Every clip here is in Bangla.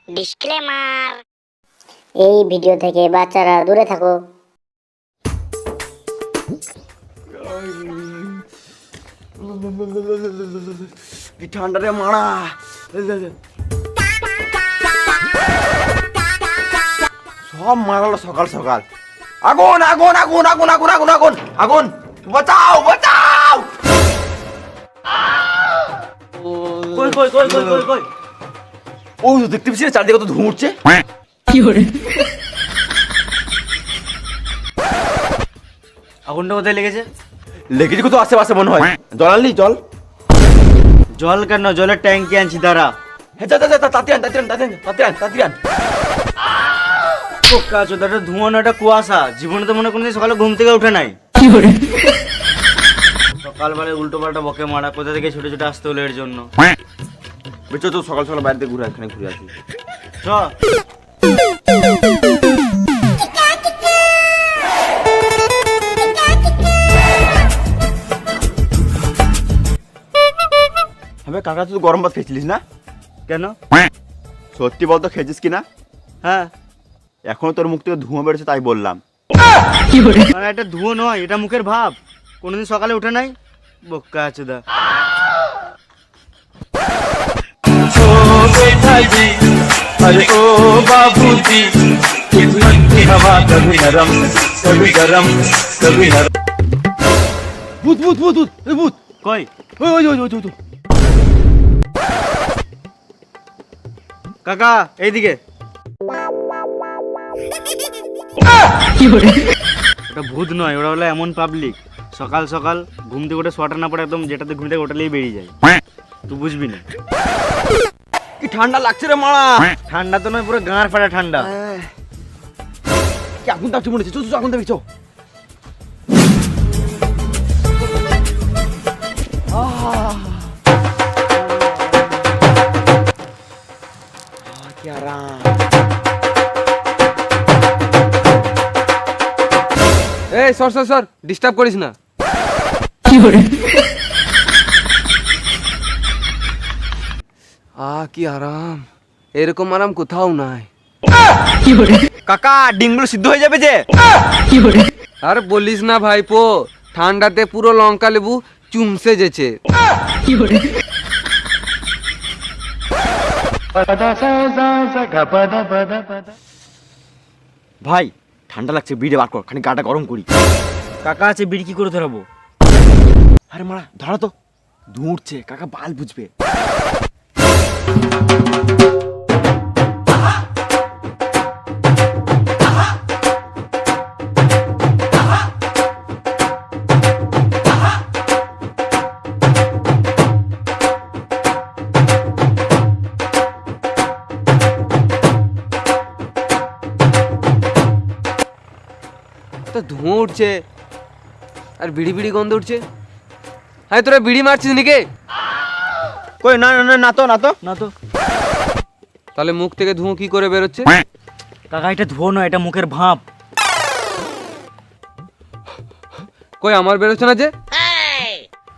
ডিসক্লেমার, এই ভিডিও থেকে বাচ্চারা দূরে থাকো। কি ঠান্ডা রে মারা। সব মারালো সকাল সকাল। আগুন আগুন আগুন আগুন আগুন আগুন আগুন আগুন, বাঁচাও বাঁচাও। কই কই কই কই কই কই, ও তো দেখতে পাচ্ছি চারদিকে কত ধোঁয়া উঠছে। কি করে আগুনটা কোথায় লেগেছে? লেগেছে কত আশেপাশে মনে হয়। জল আনলি? জল জল কেন, জলের ট্যাঙ্কি আনছি দাঁড়া। হ্যাঁ যা যা যা, তাড়াতাড়ি আন তাড়াতাড়ি আন তাড়াতাড়ি আন তাড়াতাড়ি আন। পোকা চোদাটা ধোঁয়া না, এটা কুয়াশা। জীবনে তো মনে কোনদিন সকালে ঘুম থেকে উঠে নাই। কি করে সকালবেলায় উল্টো পাল্টা বকে মারা, কোথা থেকে ছুটে ছুটে আসতে হলো এর জন্য। বেচো তো সকাল সকাল বাইরে ঘুরে এখানে ঘুরে আসি। চ হ্যাঁ কাকা, তুই গরম ভাত খেয়েছিলিস না? কেন? সত্যি বলতো খেয়েছিস কিনা? হ্যাঁ, এখনো তোর মুখ থেকে ধোঁয়া বেরোচ্ছে তাই বললাম। কি করে মানে এটা ধোঁয়া নয়, এটা মুখের ভাব। কোনোদিন সকালে উঠে নাই বোকা চোদা। अरे ओ बाबूजी किस्मत की हवा कभी नरम कभी गरम कभी नरम। ভূত ভূত ভূত ভূত, এই ভূত। কই ওই ওই ওই ওই ওই। কাকা এইদিকে। কি করে ওটা ভূত নয়, ওরা হলো এমন পাবলিক সকাল সকাল ঘুম থেকে উঠে সোয়াটার না পড়ে একদম যেটাতে ঘুম থেকে ওটালেই বেরিয়ে যায়। তুই বুঝবি না। কি ঠান্ডা লাগছে রে মারা। ঠান্ডা তো নয়, পুরো গাঁর ফাটা ঠান্ডা। কি আগুন তাপছে মনে হচ্ছে। চো চো আগুন দেখছো। কি আরাম। এই সর সর সর, ডিস্টার্ব করিস না। কি করে কি আরাম, এরকম আরাম কোথাও নাই। কি করে কাকা ডিমগুলো সিদ্ধ হয়ে যাবে যে। কি করে আর বলিস না ভাইপো, ঠান্ডাতে পুরো লঙ্কা লেবু চুমসে যেছে। কি করে ভাই ঠান্ডা লাগছে, বিড়ে বার কর, খানি গাটা গরম করি। কাকা আছে, বিড়ি কি করে ধরাবো? আরে মারা ধরা তো, ধোঁয়া উঠছে, কাকা বাল বুঝবে। তো ধোঁয়া উঠছে আর বিড়ি বিড়ি গন্ধ উঠছে। হ্যাঁ তোরা বিড়ি মারছিস নাকি? কই না না না তো না তো না তো। তাহলে মুখ থেকে ধোঁয়া কি করে বেরোচ্ছে? কাকা এটা ধোঁয়া নয়, এটা মুখের ভাপ। কই আমার বেরোচ্ছে না যে?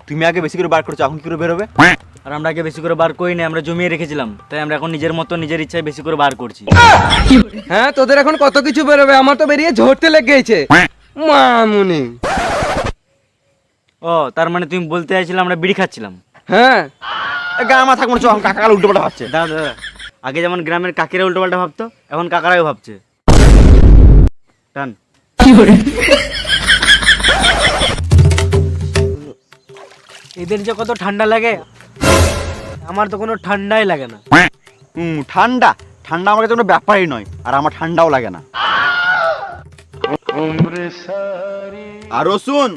তুমি আগে বেশি করে বার করছো, এখন কি করে বেরোবে? আর আমরা আগে বেশি করে বার করি না, আমরা জমিয়ে রেখেছিলাম, তাই আমরা এখন নিজের মতো নিজের ইচ্ছায় বেশি করে বার করছি। হ্যাঁ তোদের এখন কত কিছু বেরোবে, আমার তো বেরিয়ে ঝরতে লেগেছে মামুনি। ও তার মানে তুমি বলতে চাইছিলে আমরা বিড়ি খাচ্ছিলাম? হ্যাঁ গা আমার থাকবো না, চো, কাকা কাল উল্টো পাল্টা ভাবছে। দাদা দাদা, আগে যেমন গ্রামের কাকিরা উল্টো পাল্টা ভাবতো, এখন কাকারাও ভাবছে। টান। কি করে এদের যে কত ঠান্ডা লাগে, আমার তো কোনো ঠান্ডাই লাগে না। ঠান্ডা ঠান্ডা আমার কাছে কোনো ব্যাপারই নয়, আর আমার ঠান্ডাও লাগে না। আর শুন,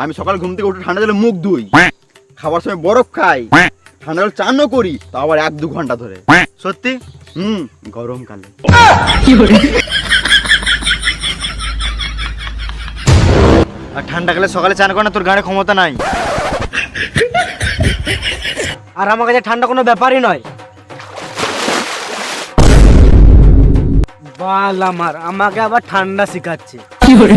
আমি সকাল ঘুম থেকে উঠে ঠান্ডা জলে মুখ ধুই, খাবার সময় বরফ খাই, ঠান্ডা জল চানও করি, তা আবার 1-2 ঘন্টা ধরে। সত্যি? গরমকালে। কি করে আর ঠান্ডাকালে সকালে চান করে না, তোর গাড়ি ক্ষমতা নাই। আর আমার কাছে ঠান্ডা কোনো ব্যাপারই নয়। বাল আমার, আমাকে আবার ঠান্ডা শিখাচ্ছে। কি করে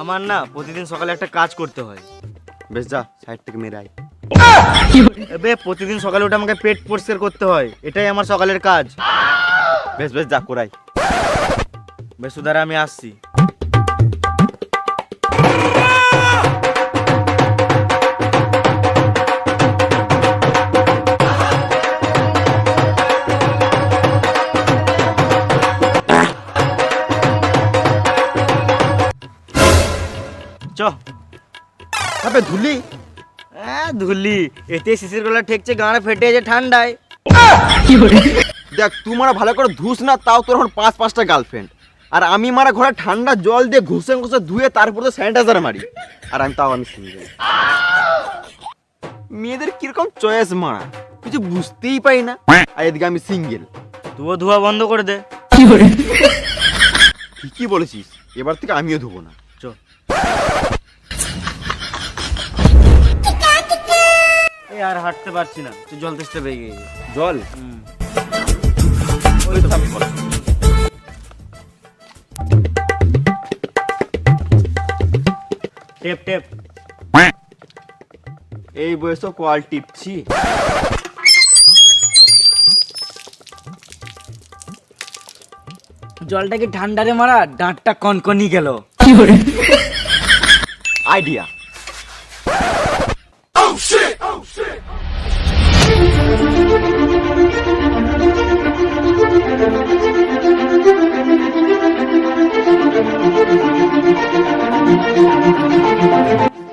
আমার না প্রতিদিন সকালে একটা কাজ করতে হয়। বেশ যা সাইড থেকে মেরে আয়। এবে প্রতিদিন সকালে উঠে আমাকে পেট পরিষ্কার করতে হয়, এটাই আমার সকালের কাজ। বেশ বেশ যা করাই। বেশ সুদারা আমি আসছি। চ তবে ধুলি ধুলি এতে শিশির গলা ঠেকছে, গাঁড়ে ফেটে যে ঠান্ডায়। দেখ তুই মারা ভালো করে ধুস না, তাও তোর এখন 5-5টা গার্লফ্রেন্ড, আর আমি মারা ঘরে ঠান্ডা জল দিয়ে ঘুষে ঘুষে ধুয়ে তারপর তো স্যানিটাইজার মারি, আর আমি সিঙ্গেল। মেয়েদের কিরকম চয়েস মারা কিছু বুঝতেই পারি না, আর এদিকে আমি সিঙ্গেল। তুইও ধোয়া বন্ধ করে দে। ঠিকই বলেছিস, এবার থেকে আমিও ধুবো না। চ এই আর হাঁটতে পারছি না, তুই জল তেষ্টা পেয়ে গেছে। জল ওই তো আমি বল। টেপ টেপ এই বয়সে কল টিপছি। জলটা কি ঠান্ডা রে মারা, ডাঁটটা কনকনি গেল। আইডিয়া।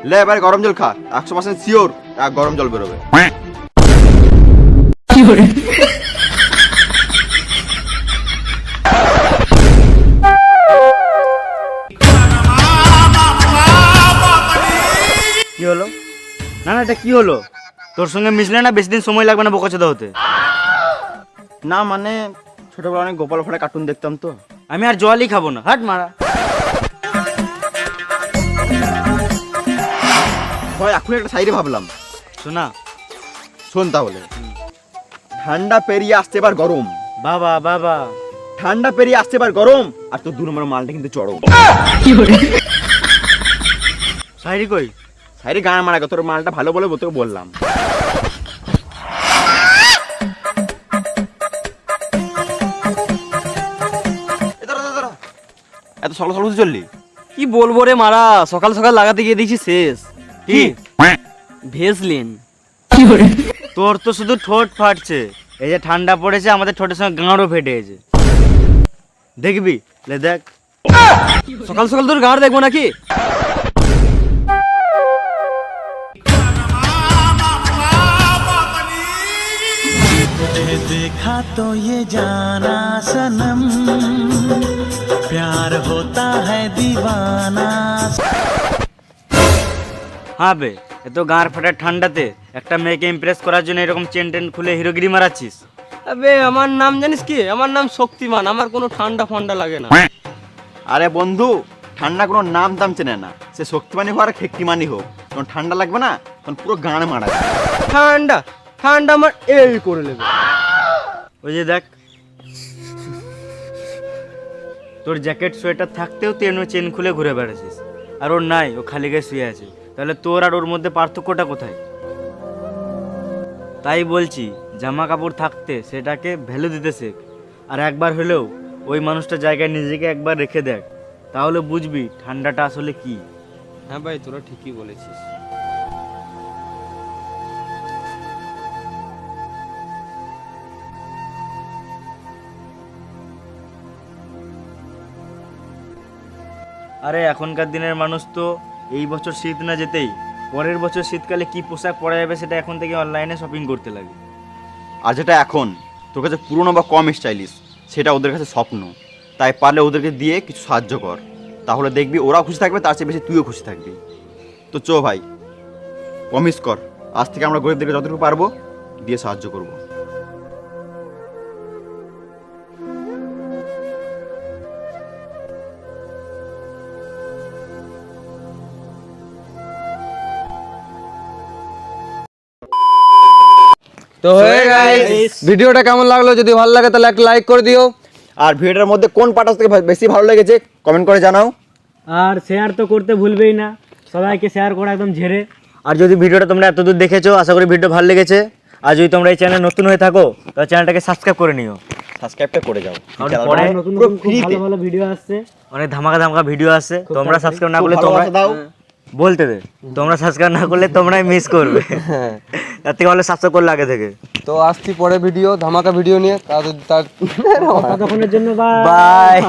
লে এবার গরম জল খা, 100% শিওর গরম জল বেরোবে। কি হলো? না না এটা কি হলো? তোর সঙ্গে মিশলে না বেশি দিন সময় লাগবে না বোকাচোদা হতে। না মানে ছোটবেলা অনেক গোপাল ভাড়ে কার্টুন দেখতাম তো। আমি আর জলই খাবো না, হাট মারা। ভাই এখন একটা সাইডে ভাবলাম, শোনা শোন তাহলে। ঠান্ডা পেরিয়ে আসছে এবার গরম, বাবা বাবা। ঠান্ডা পেরিয়ে আসছে এবার গরম, আর তোর 2 নম্বর মালটা কিন্তু চড়ো। সাইরি কই? সাইডে গান মারা, তোর মালটা ভালো বলে তোকে বললাম। এত সকাল সকাল চললি? কি বলবো রে মারা, সকাল সকাল লাগাতে গিয়ে দেখছি শেষ। কি ভেসলিন। তোর তো শুধু ঠোঁট ফাটছে, এই যে ঠান্ডা পড়েছে আমাদের ঠোঁটের সঙ্গে গাঁড়ও ফেটে গেছে। দেখবি লে দেখ। সকাল সকাল তোর গাঁড় দেখবো নাকি? देखा तो ये जाना सनम प्यार होता है दीवाना। হ্যাঁ বে, এত গাঁড় ফাটার ঠান্ডাতে একটা মেয়েকে ইমপ্রেস করার জন্য এরকম চেন টেন খুলে হিরোগিরি মারাচ্ছিস। আবে আমার নাম জানিস কি? আমার নাম শক্তিমান, আমার কোনো ঠান্ডা ফান্ডা লাগে না। আরে বন্ধু, ঠান্ডা কোনো নাম দাম চেনে না, সে শক্তিমানি হোক আর খেকটিমানি হোক, যখন ঠান্ডা লাগবে না তখন পুরো গান মারা যায়। ঠান্ডা ঠান্ডা আমার এই করে নেবে। ওই যে দেখ, তোর জ্যাকেট সোয়েটার থাকতেও তুই এমনি চেন খুলে ঘুরে বেড়াচ্ছিস, আর ওর নাই, ও খালি গায়ে শুয়ে আছে। তাহলে তোর আর ওর মধ্যে পার্থক্যটা কোথায়? তাই বলছি, জামা কাপড় থাকতে সেটাকে ভ্যালু দিতে শেখ, আর একবার হলেও ওই মানুষটার জায়গায় নিজেকে একবার রেখে দেখ, তাহলে বুঝবি ঠান্ডাটা আসলে কি। হ্যাঁ ভাই, তোরা ঠিকই বলেছিস। আরে এখনকার দিনের মানুষ তো এই বছর শীত না যেতেই পরের বছর শীতকালে কি পোশাক পরা যাবে সেটা এখন থেকে অনলাইনে শপিং করতে লাগে। আর যেটা এখন তোর কাছে পুরনো বা কম স্টাইলিশ, সেটা ওদের কাছে স্বপ্ন। তাই পারলে ওদেরকে দিয়ে কিছু সাহায্য কর, তাহলে দেখবি ওরাও খুশি থাকবে, তার চেয়ে বেশি তুইও খুশি থাকবি। তো চো ভাই, প্রমিস কর আজ থেকে আমরা গরিবদেরকে যতটুকু পারবো দিয়ে সাহায্য করবো। তো হয়ে গাইস, ভিডিওটা কেমন লাগলো? যদি ভালো লাগে তাহলে একটা লাইক করে দিও। আর ভিডিওটার মধ্যে কোন পার্টটা থেকে বেশি ভালো লেগেছে কমেন্ট করে জানাও। আর শেয়ার তো করতে ভুলবেই না, সবাইকে শেয়ার করা একদম ঝেড়ে। আর যদি ভিডিওটা তোমরা এতদূর দেখেছো, আশা করি ভিডিও ভালো লেগেছে। আর যদি তোমরা এই চ্যানেলে নতুন হয়ে থাকো তাহলে চ্যানেলটাকে সাবস্ক্রাইব করে নিও। সাবস্ক্রাইবটা করে যাও, কারণ পরে নতুন নতুন খুব ভালো ভালো ভিডিও আসছে, অনেক ধামাকা ধামাকা ভিডিও আসছে। তোমরা সাবস্ক্রাইব না করলে তোমরা দাও। বলতে দে, তোমরা সাবস্ক্রাইব না করলে তোমরাই মিস করবে। তার থেকে ভালো সাবস্ক্রাইব করলে আগে থেকে। তো আসছি পরে ভিডিও, ধামাকা ভিডিও নিয়ে। তার ততক্ষণের জন্য বাই। বাই।